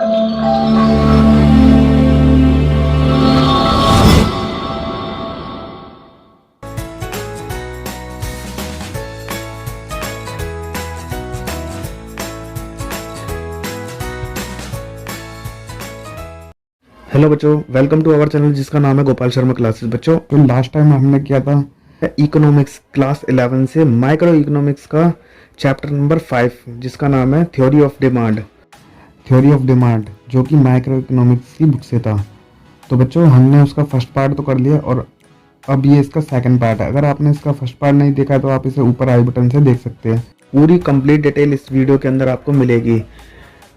Hello बच्चों, welcome to our channel जिसका नाम है गोपाल शर्मा क्लासेस। बच्चों, तो लास्ट टाइम हमने किया था इकोनॉमिक्स क्लास 11 से माइक्रो इकोनॉमिक्स का चैप्टर नंबर 5 जिसका नाम है theory of demand. Theory of demand जो कि माइक्रो इकोनॉमिक्स की बुक से था। तो बच्चों, हमने उसका फर्स्ट पार्ट तो कर लिया और अब ये इसका सेकंड पार्ट है। अगर आपने इसका फर्स्ट पार्ट नहीं देखा है तो आप इसे ऊपर आई बटन से देख सकते हैं। पूरी कंप्लीट डिटेल इस वीडियो के अंदर आपको मिलेगी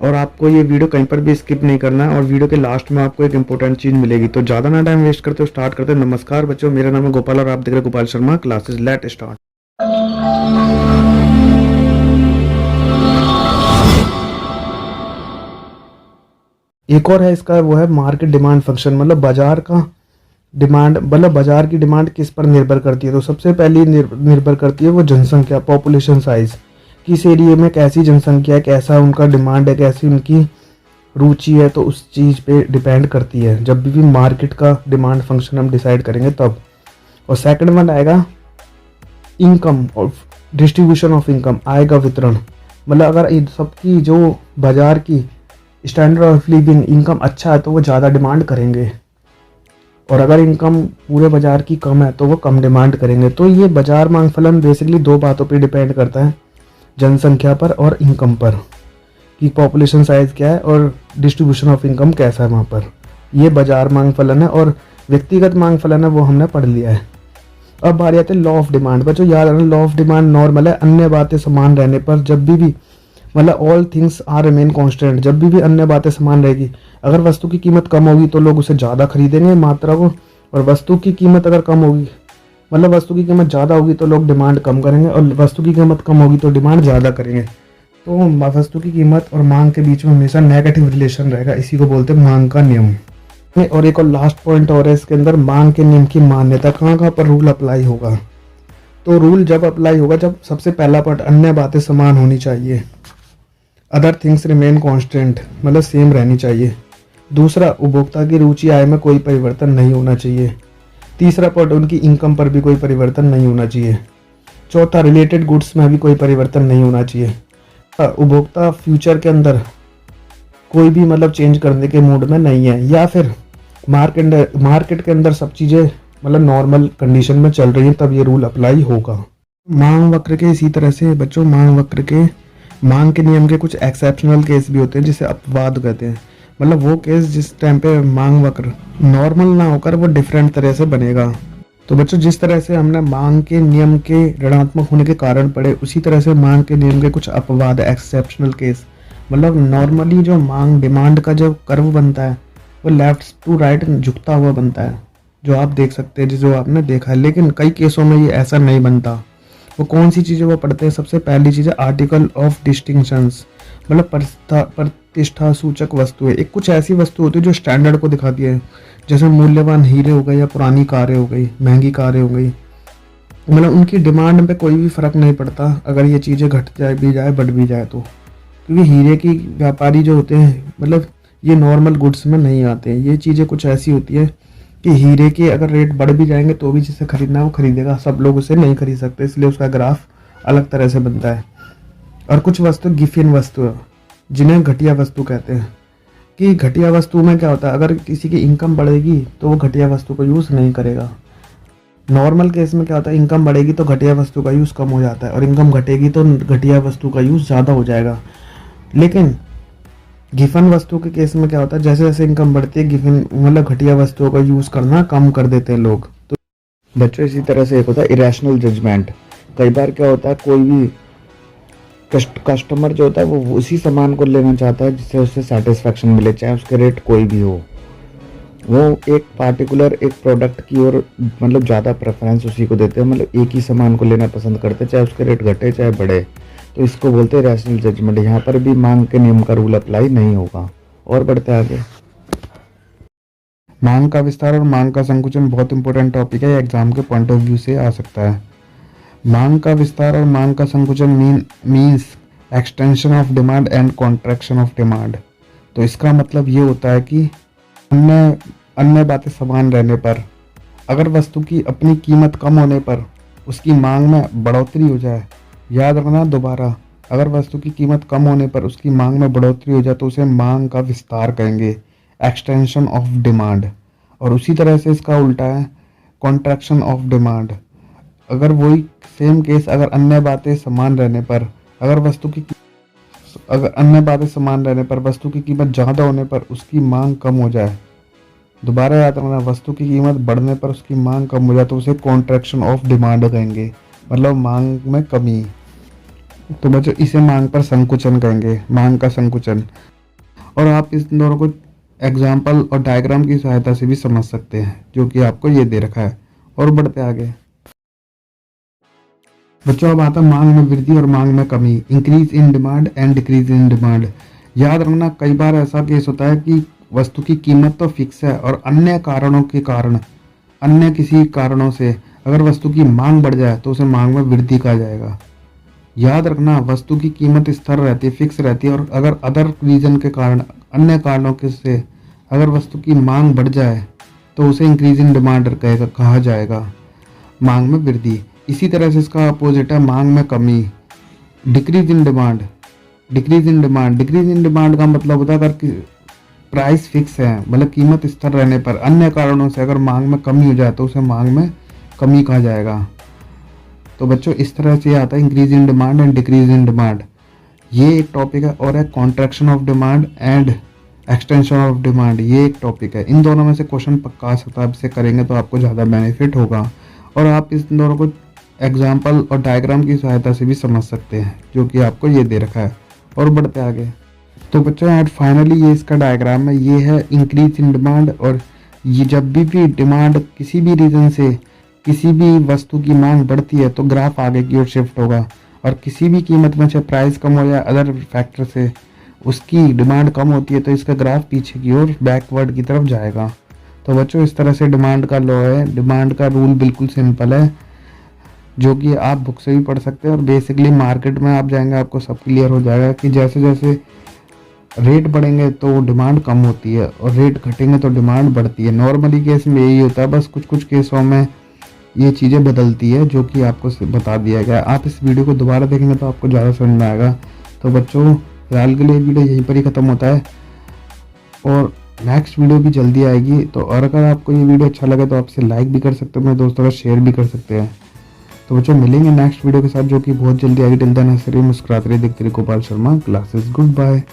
और आपको ये वीडियो कहीं पर भी स्किप नहीं करना है। और वीडियो के लास्ट में आपको एक इंपॉर्टेंट चीज मिलेगी। तो ज़्यादा ना टाइम वेस्ट करते हो, स्टार्ट करते हैं। नमस्कार बच्चों, मेरा नाम है गोपाल और आप देख रहे हैं Gopal Sharma classes. Let start. एक और है इसका, वो है मार्केट डिमांड फंक्शन। मतलब बाजार का डिमांड, मतलब बाजार की डिमांड किस पर निर्भर करती है। तो सबसे पहली निर्भर करती है वो जनसंख्या, पॉपुलेशन साइज। किस एरिया में कैसी जनसंख्या है, कैसा उनका डिमांड है, कैसी उनकी रुचि है, तो उस चीज़ पे डिपेंड करती है। जब भी मार्केट का डिमांड फंक्शन हम डिसाइड करेंगे तब। और सेकंड वन आएगा इनकम और डिस्ट्रीब्यूशन ऑफ इनकम, आय का वितरण। मतलब अगर इन सबकी जो बाजार की स्टैंडर्ड ऑफ लिविंग इनकम अच्छा है तो वो ज़्यादा डिमांड करेंगे, और अगर इनकम पूरे बाजार की कम है तो वो कम डिमांड करेंगे। तो ये बाजार मांग फलन बेसिकली दो बातों पे डिपेंड करता है, जनसंख्या पर और इनकम पर, कि पॉपुलेशन साइज क्या है और डिस्ट्रीब्यूशन ऑफ इनकम कैसा है वहाँ पर। ये बाजार मांग फलन है। और व्यक्तिगत मांग फलन है वो हमने पढ़ लिया है। अब बारी आती है लॉ ऑफ डिमांड। बच्चों याद रखना, लॉ ऑफ डिमांड नॉर्मल है। अन्य बातें समान रहने पर जब भी मतलब all things are remain constant, जब भी अन्य बातें समान रहेगी। अगर वस्तु की कीमत कम होगी तो लोग उसे ज़्यादा खरीदेंगे मात्रा को, और वस्तु की कीमत अगर कम होगी, मतलब वस्तु की कीमत ज़्यादा होगी तो लोग डिमांड कम करेंगे, और वस्तु की कीमत कम होगी तो डिमांड ज़्यादा करेंगे। तो वस्तु की कीमत और मांग के बीच में हमेशा नेगेटिव रिलेशन रहेगा। इसी को बोलते हैं मांग का नियम। और एक और लास्ट पॉइंट और है इसके अंदर, मांग के नियम की मान्यता। कहाँ कहाँ पर रूल अप्लाई होगा। तो रूल जब अप्लाई होगा जब सबसे पहला पॉइंट, अन्य बातें समान होनी चाहिए। अदर थिंग्स रिमेन कांस्टेंट, मतलब सेम रहनी चाहिए। दूसरा, उपभोक्ता की रुचि आय में कोई परिवर्तन नहीं होना चाहिए। तीसरा पॉइंट, उनकी इनकम पर भी कोई परिवर्तन नहीं होना चाहिए। चौथा, रिलेटेड गुड्स में भी कोई परिवर्तन नहीं होना चाहिए। उपभोक्ता फ्यूचर के अंदर कोई भी मतलब चेंज करने के मूड में नहीं है, या फिर मार्केट के अंदर सब चीज़ें मतलब नॉर्मल कंडीशन में चल रही हैं, तब ये रूल अप्लाई होगा। मांग वक्र के इसी तरह से बच्चों, मांग के नियम के कुछ एक्सेप्शनल केस भी होते हैं जिसे अपवाद कहते हैं। मतलब वो केस जिस टाइम पे मांग वक्र नॉर्मल ना होकर वो डिफरेंट तरह से बनेगा। तो बच्चों, जिस तरह से हमने मांग के नियम के ऋणात्मक होने के कारण पढ़े, उसी तरह से मांग के नियम के कुछ अपवाद, एक्सेप्शनल केस। मतलब नॉर्मली जो मांग डिमांड का जो कर्व बनता है वो लेफ्ट टू राइट झुकता हुआ बनता है, जो आप देख सकते हैं, जो आपने देखा है। लेकिन कई केसों में ये ऐसा नहीं बनता। वो कौन सी चीज़ें वो पढ़ते हैं। सबसे पहली चीज़ है आर्टिकल ऑफ डिस्टिंक्शंस, मतलब प्रतिष्ठा सूचक वस्तुएं। एक कुछ ऐसी वस्तु होती है जो स्टैंडर्ड को दिखाती है, जैसे मूल्यवान हीरे हो गए या पुरानी कारें हो गई, महंगी कारें हो गई। मतलब उनकी डिमांड पे कोई भी फर्क नहीं पड़ता अगर ये चीज़ें घट जाए भी जाए बढ़ भी जाए तो, क्योंकि हीरे की व्यापारी जो होते हैं मतलब ये नॉर्मल गुड्स में नहीं आते हैं। ये चीज़ें कुछ ऐसी होती है कि हीरे के अगर रेट बढ़ भी जाएंगे तो भी जिसे खरीदना है वो खरीदेगा, सब लोग उसे नहीं खरीद सकते, इसलिए उसका ग्राफ अलग तरह से बनता है। और कुछ वस्तु गिफिन वस्तु है जिन्हें घटिया वस्तु कहते हैं। कि घटिया वस्तु में क्या होता है, अगर किसी की इनकम बढ़ेगी तो वो घटिया वस्तु को यूज़ नहीं करेगा। नॉर्मल केस में क्या होता है, इनकम बढ़ेगी तो घटिया वस्तु का यूज़ कम हो जाता है, और इनकम घटेगी तो घटिया वस्तु का यूज़ ज़्यादा हो जाएगा। लेकिन गिफन वस्तु के केस में क्या होता है, जैसे जैसे इनकम बढ़ती है गिफन मतलब घटिया वस्तुओं का यूज़ करना कम कर देते हैं लोग। तो बच्चों, इसी तरह से एक होता है इरेशनल जजमेंट। कई बार क्या होता है, कोई भी कस्टमर जो होता है वो उसी सामान को लेना चाहता है जिससे उससे सेटिस्फेक्शन मिले, चाहे उसके रेट कोई भी हो। वो एक पार्टिकुलर एक प्रोडक्ट की ओर मतलब ज़्यादा प्रेफरेंस उसी को देते हैं, मतलब एक ही सामान को लेना पसंद करते हैं, चाहे उसके रेट घटे चाहे बढ़े। तो इसको बोलते हैं रैशनल जजमेंट। यहाँ पर भी मांग के नियम का रूल अप्लाई नहीं होगा। और बढ़ते आगे, मांग का विस्तार और मांग का संकुचन बहुत इंपॉर्टेंट टॉपिक है, एग्जाम के पॉइंट ऑफ व्यू से आ सकता है। मांग का विस्तार और मांग का संकुचन means extension of demand and contraction of demand. तो इसका मतलब ये होता है कि अन्य अन्य बातें समान रहने पर, अगर वस्तु की अपनी कीमत कम होने पर उसकी मांग में बढ़ोतरी हो जाए, याद रखना दोबारा, अगर वस्तु की कीमत कम होने पर उसकी मांग में बढ़ोतरी हो जाए तो उसे मांग का विस्तार कहेंगे, एक्सटेंशन ऑफ डिमांड। और उसी तरह से इसका उल्टा है कॉन्ट्रैक्शन ऑफ डिमांड। अगर वही सेम केस, अगर अन्य बातें समान रहने पर, अगर अन्य बातें समान रहने पर वस्तु की कीमत ज़्यादा होने पर उसकी मांग कम हो जाए, दोबारा याद रखना, वस्तु की कीमत बढ़ने पर उसकी मांग कम हो जाए तो उसे कॉन्ट्रैक्शन ऑफ डिमांड कहेंगे, मतलब मांग में कमी। तो बच्चों इसे मांग पर संकुचन कहेंगे, मांग का संकुचन। और आप इस दोनों को एग्जाम्पल और डायग्राम की सहायता से भी समझ सकते हैं, जो कि आपको ये दे रखा है। और बढ़ते आगे बच्चों, अब आता है मांग में वृद्धि और मांग में कमी, increase in demand and decrease in demand. याद रखना, कई बार ऐसा केस होता है कि वस्तु की कीमत तो फिक्स है और अन्य कारणों के कारण, अन्य किसी कारणों से अगर वस्तु की मांग बढ़ जाए तो उसे मांग में वृद्धि कहा जाएगा। याद रखना, वस्तु की कीमत स्थिर रहती है, फिक्स रहती है, और अगर अदर रीजन के कारण, अन्य कारणों के से अगर वस्तु की मांग बढ़ जाए तो उसे इंक्रीज इन डिमांड कहा जाएगा, मांग में वृद्धि। इसी तरह से इसका अपोजिट है मांग में कमी, decrease in demand. Decrease in demand, decrease in demand का मतलब होता है अगर प्राइस फिक्स है, मतलब कीमत स्थिर रहने पर अन्य कारणों से अगर मांग में कमी हो जाए तो उसे मांग में कमी कहा जाएगा। तो बच्चों इस तरह से आता है increase in demand and decrease in demand, ये एक टॉपिक है। और है contraction of demand and extension of demand, ये एक टॉपिक है। इन दोनों में से क्वेश्चन पक्का आ सकता है, आप इसे करेंगे तो आपको ज़्यादा बेनिफिट होगा। और आप इस दोनों को एग्जाम्पल और डायग्राम की सहायता से भी समझ सकते हैं, जो कि आपको ये दे रखा है। और बढ़ते आगे, तो बच्चों एंड फाइनली ये इसका डायग्राम है, ये है इंक्रीज इन डिमांड। और ये जब भी डिमांड किसी भी रीजन से किसी भी वस्तु की मांग बढ़ती है तो ग्राफ आगे की ओर शिफ्ट होगा, और किसी भी कीमत में से प्राइस कम हो जाए अदर फैक्टर से उसकी डिमांड कम होती है तो इसका ग्राफ पीछे की ओर बैकवर्ड की तरफ जाएगा। तो बच्चों इस तरह से डिमांड का लॉ है, डिमांड का रूल बिल्कुल सिंपल है, जो कि आप बुक से भी पढ़ सकते हैं। और बेसिकली मार्केट में आप जाएंगे आपको सब क्लियर हो जाएगा कि जैसे जैसे रेट बढ़ेंगे तो डिमांड कम होती है और रेट घटेंगे तो डिमांड बढ़ती है। नॉर्मली केस में यही होता है, बस कुछ कुछ केसों में ये चीज़ें बदलती है, जो कि आपको बता दिया गया है। आप इस वीडियो को दोबारा देखेंगे तो आपको ज़्यादा समझ में आएगा। तो बच्चों फिलहाल के लिए वीडियो यहीं पर ही ख़त्म होता है, और नेक्स्ट वीडियो भी जल्दी आएगी। तो और अगर आपको ये वीडियो अच्छा लगे तो आप इसे लाइक भी कर सकते हो, मेरे दोस्तों का शेयर भी कर सकते हैं। तो बच्चों मिलेंगे नेक्स्ट वीडियो के साथ, जो कि बहुत जल्दी आएगी। टिल देन हंस रही, मुस्कुराते रहिए, देखते रहिए Gopal Sharma classes. Good bye.